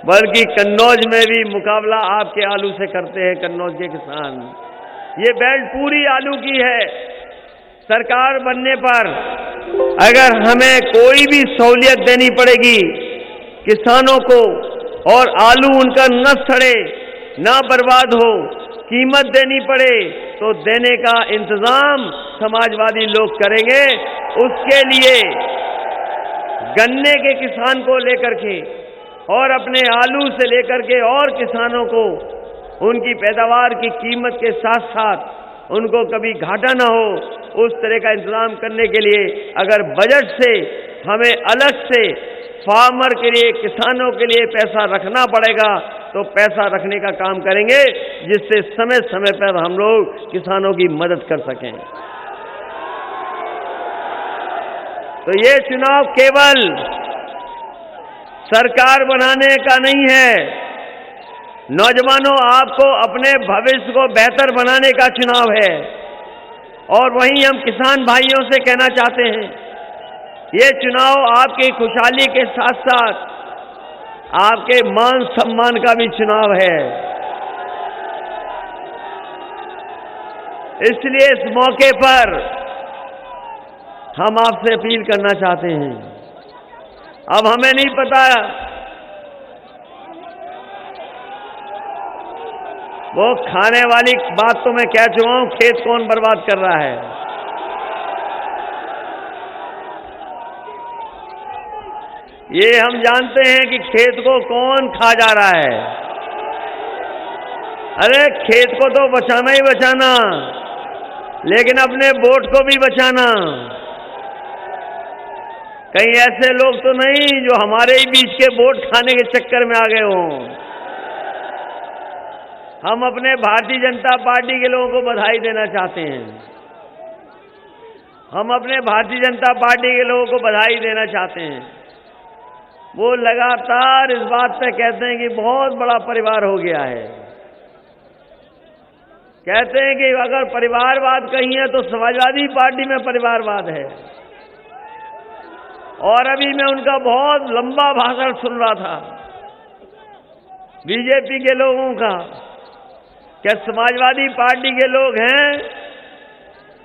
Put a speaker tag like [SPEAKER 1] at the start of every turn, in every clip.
[SPEAKER 1] बल्कि कन्नौज में भी मुकाबला आपके आलू से करते हैं कन्नौज के किसान। ये बेल्ट पूरी आलू की है। सरकार बनने पर अगर हमें कोई भी सहूलियत देनी पड़ेगी किसानों को, और आलू उनका न सड़े ना बर्बाद हो, कीमत देनी पड़े, तो देने का इंतजाम समाजवादी लोग करेंगे। उसके लिए गन्ने के किसान को लेकर के और अपने आलू से लेकर के और किसानों को उनकी पैदावार की कीमत के साथ साथ उनको कभी घाटा ना हो, उस तरह का इंतजाम करने के लिए अगर बजट से हमें अलग से फार्मर के लिए, किसानों के लिए पैसा रखना पड़ेगा, तो पैसा रखने का काम करेंगे, जिससे समय समय पर हम लोग किसानों की मदद कर सकें। तो ये चुनाव केवल सरकार बनाने का नहीं है, नौजवानों, आपको अपने भविष्य को बेहतर बनाने का चुनाव है। और वहीं हम किसान भाइयों से कहना चाहते हैं, ये चुनाव आपकी खुशहाली के साथ साथ आपके मान सम्मान का भी चुनाव है। इसलिए इस मौके पर हम आपसे अपील करना चाहते हैं। अब हमें नहीं पता वो खाने वाली बात तो मैं कह चुका हूं, खेत कौन बर्बाद कर रहा है। ये हम जानते हैं कि खेत को कौन खा जा रहा है। अरे खेत को तो बचाना ही बचाना, लेकिन अपने वोट को भी बचाना। कहीं ऐसे लोग तो नहीं जो हमारे ही बीच के वोट खाने के चक्कर में आ गए हों। हम अपने भारतीय जनता पार्टी के लोगों को बधाई देना चाहते हैं। हम अपने भारतीय जनता पार्टी के लोगों को बधाई देना चाहते हैं। वो लगातार इस बात पे कहते हैं कि बहुत बड़ा परिवार हो गया है। कहते हैं कि अगर परिवारवाद कहीं है तो समाजवादी पार्टी में परिवारवाद है। और अभी मैं उनका बहुत लंबा भाषण सुन रहा था बीजेपी के लोगों का। क्या समाजवादी पार्टी के लोग हैं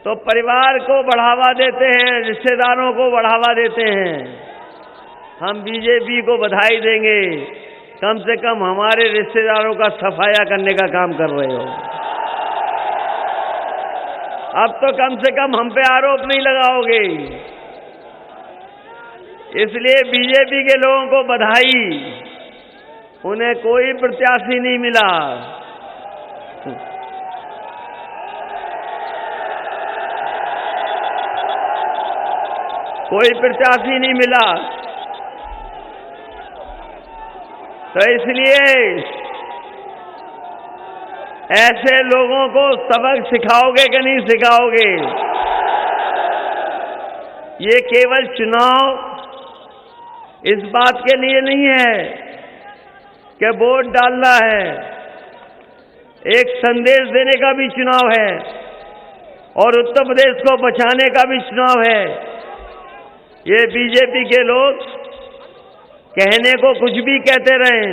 [SPEAKER 1] तो परिवार को बढ़ावा देते हैं, रिश्तेदारों को बढ़ावा देते हैं। हम बीजेपी को बधाई देंगे, कम से कम हमारे रिश्तेदारों का सफाया करने का काम कर रहे हो। अब तो कम से कम हम पे आरोप नहीं लगाओगे। इसलिए बीजेपी के लोगों को बधाई। उन्हें कोई प्रत्याशी नहीं मिला। कोई प्रत्याशी नहीं मिला, तो इसलिए ऐसे लोगों को सबक सिखाओगे कि नहीं सिखाओगे? ये केवल चुनाव इस बात के लिए नहीं है कि वोट डालना है, एक संदेश देने का भी चुनाव है और उत्तर प्रदेश को बचाने का भी चुनाव है। ये बीजेपी के लोग कहने को कुछ भी कहते रहें,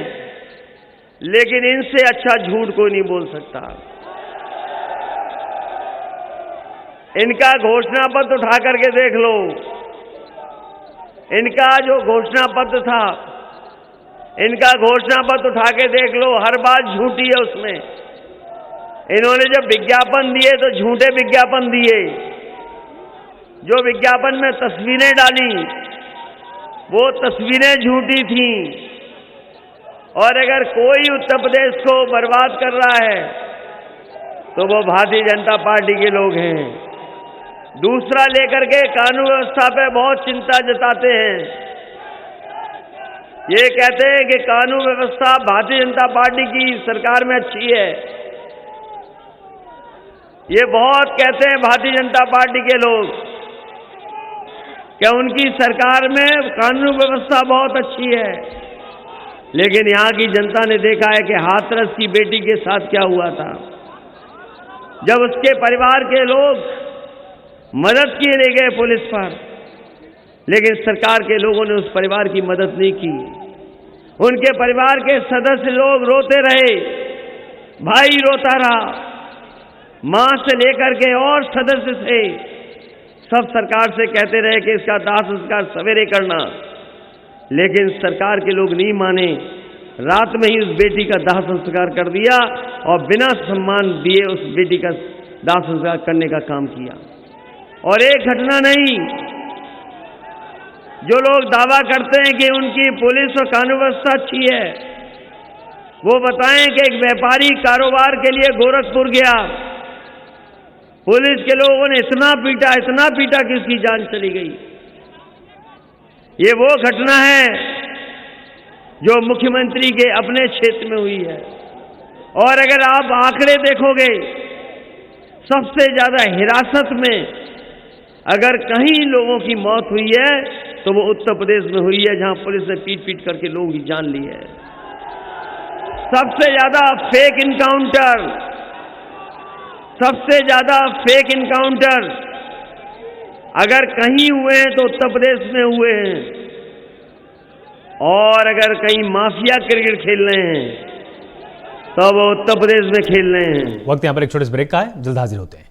[SPEAKER 1] लेकिन इनसे अच्छा झूठ कोई नहीं बोल सकता। इनका घोषणा पत्र उठा करके देख लो। इनका जो घोषणा पत्र था, इनका घोषणा पत्र उठा के देख लो, हर बात झूठी है उसमें। इन्होंने जब विज्ञापन दिए तो झूठे विज्ञापन दिए। जो विज्ञापन में तस्वीरें डाली वो तस्वीरें झूठी थीं। और अगर कोई उत्तर प्रदेश को बर्बाद कर रहा है तो वो भारतीय जनता पार्टी के लोग हैं। दूसरा लेकर के कानून व्यवस्था पे बहुत चिंता जताते हैं। ये कहते हैं कि कानून व्यवस्था भारतीय जनता पार्टी की सरकार में अच्छी है। ये बहुत कहते हैं भारतीय जनता पार्टी के लोग कि उनकी सरकार में कानून व्यवस्था बहुत अच्छी है। लेकिन यहां की जनता ने देखा है कि हाथरस की बेटी के साथ क्या हुआ था। जब उसके परिवार के लोग मदद किए ले गए पुलिस पर, लेकिन सरकार के लोगों ने उस परिवार की मदद नहीं की। उनके परिवार के सदस्य लोग रोते रहे, भाई रोता रहा, मां से लेकर के और सदस्य थे, सब सरकार से कहते रहे कि इसका दाह संस्कार सवेरे करना, लेकिन सरकार के लोग नहीं माने। रात में ही उस बेटी का दाह संस्कार कर दिया और बिना सम्मान दिए उस बेटी का दाह संस्कार करने का काम किया। और एक घटना नहीं, जो लोग दावा करते हैं कि उनकी पुलिस और कानून व्यवस्था अच्छी है, वो बताएं कि एक व्यापारी कारोबार के लिए गोरखपुर गया, पुलिस के लोगों ने इतना पीटा कि उसकी जान चली गई। ये वो घटना है जो मुख्यमंत्री के अपने क्षेत्र में हुई है। और अगर आप आंकड़े देखोगे, सबसे ज्यादा हिरासत में अगर कहीं लोगों की मौत हुई है तो वो उत्तर प्रदेश में हुई है, जहां पुलिस ने पीट करके लोगों की जान ली है। सबसे ज्यादा फेक इनकाउंटर अगर कहीं हुए हैं तो उत्तर प्रदेश में हुए हैं। और अगर कहीं माफिया क्रिकेट खेल रहे हैं तो वो उत्तर प्रदेश में खेल रहे हैं।
[SPEAKER 2] वक्त यहाँ पर एक छोटे से ब्रेक का है, जल्द हाजिर होते हैं।